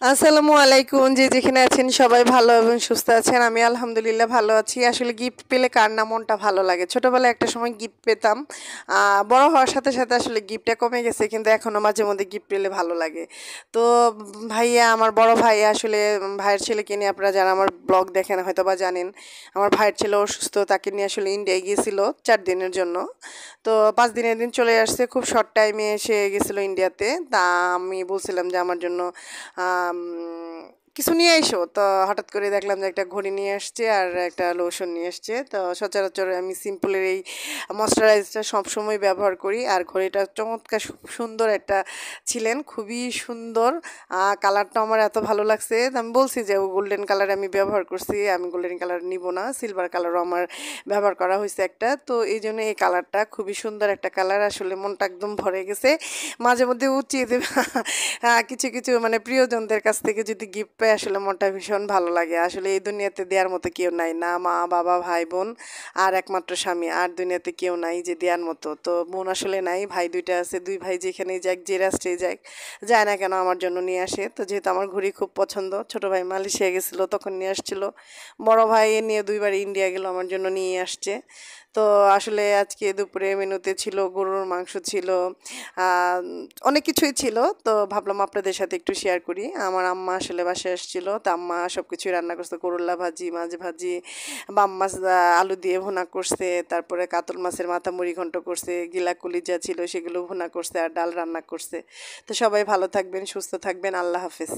আসসালামু আলাইকুম। যে যেখানে আছেন সবাই ভালো এবং সুস্থ আছেন। আমি আলহামদুলিল্লাহ ভালো আছি। আসলে গিফট পেলে কার না মনটা ভালো লাগে। ছোটবেলায় একটা সময় গিফট পেতাম। বড় হওয়ার সাথে সাথে আসলে গিফটটা কমে গেছে, কিন্তু এখনো মাঝে মধ্যে গিফট পেলে ভালো লাগে। তো ভাইয়া, আমার বড় ভাইয়া আসলে ভাইয়ের ছেলেকে নিয়ে, আপনারা যারা আমার ব্লগ দেখেন হয়তো বা জানেন, আমার ভাইয়ের ছেলে অসুস্থ, তাকে নিয়ে আসলে ইন্ডিয়ায় গিয়েছিল 4 দিনের জন্য। তো 5 দিনের দিন চলে আসছে, খুব শর্ট টাইমে এসে গেছিলো ইন্ডিয়াতে। তা আমি বলছিলাম যে আমার জন্য আম, কিছু নিয়ে এসো। তো হঠাৎ করে দেখলাম যে একটা ঘড়ি নিয়ে আসছে আর একটা লোশন নিয়ে আসছে। তো সচরাচর আমি সিম্পলের এই ময়শ্চারাইজারটা সবসময় ব্যবহার করি। আর ঘড়িটা চমৎকার সুন্দর একটা ছিলেন, খুবই সুন্দর। কালারটা আমার এত ভালো লাগছে, তো আমি বলছি যে গোল্ডেন কালার আমি ব্যবহার করছি, আমি গোল্ডেন কালার নিব না, সিলভার কালারও আমার ব্যবহার করা হয়েছে একটা। তো এই জন্য এই কালারটা খুবই সুন্দর একটা কালার, আসলে মনটা একদম ভরে গেছে। মাঝে মধ্যে উচিত কিছু কিছু মানে প্রিয়জনদের কাছ থেকে যদি গিফট পাই, আসলে মনটা ভীষণ ভালো লাগে। আসলে এই দুনিয়াতে দেওয়ার মতো কেউ নাই, না মা বাবা ভাই বোন আর একমাত্র স্বামী, আর দুনিয়াতে কেউ নাই যে দেওয়ার মতো। তো বোন আসলে নাই, ভাই দুইটা আছে। দুই ভাই যেখানেই যাক, যে রাষ্ট্রে যাক, যায় না কেন আমার জন্য নিয়ে আসে। তো যেহেতু আমার ঘড়ি খুব পছন্দ, ছোট ভাই মালয়েশিয়া গেছিলো তখন নিয়ে আসছিল, বড় ভাই এ নিয়ে 2বার ইন্ডিয়া গেল, আমার জন্য নিয়ে আসছে। তো আসলে আজকে দুপুরে মেনুতে ছিল গরুর মাংস ছিল, আহ, অনেক কিছুই ছিল। তো ভাবলাম আপনাদের সাথে একটু শেয়ার করি। আমার আম্মা আসলে বাসায় আসছিল, তো আম্মা সব কিছুই রান্না করছে, করল্লা ভাজি, মাছ ভাজি, বাম মাছ আলু দিয়ে ভুনা করছে, তারপরে কাতল মাছের মাথা মুড়ি ঘন্ট করছে, গিলা কলিজা ছিল সেগুলো ভুনা করছে, আর ডাল রান্না করছে। তো সবাই ভালো থাকবেন, সুস্থ থাকবেন, আল্লাহ হাফেজ।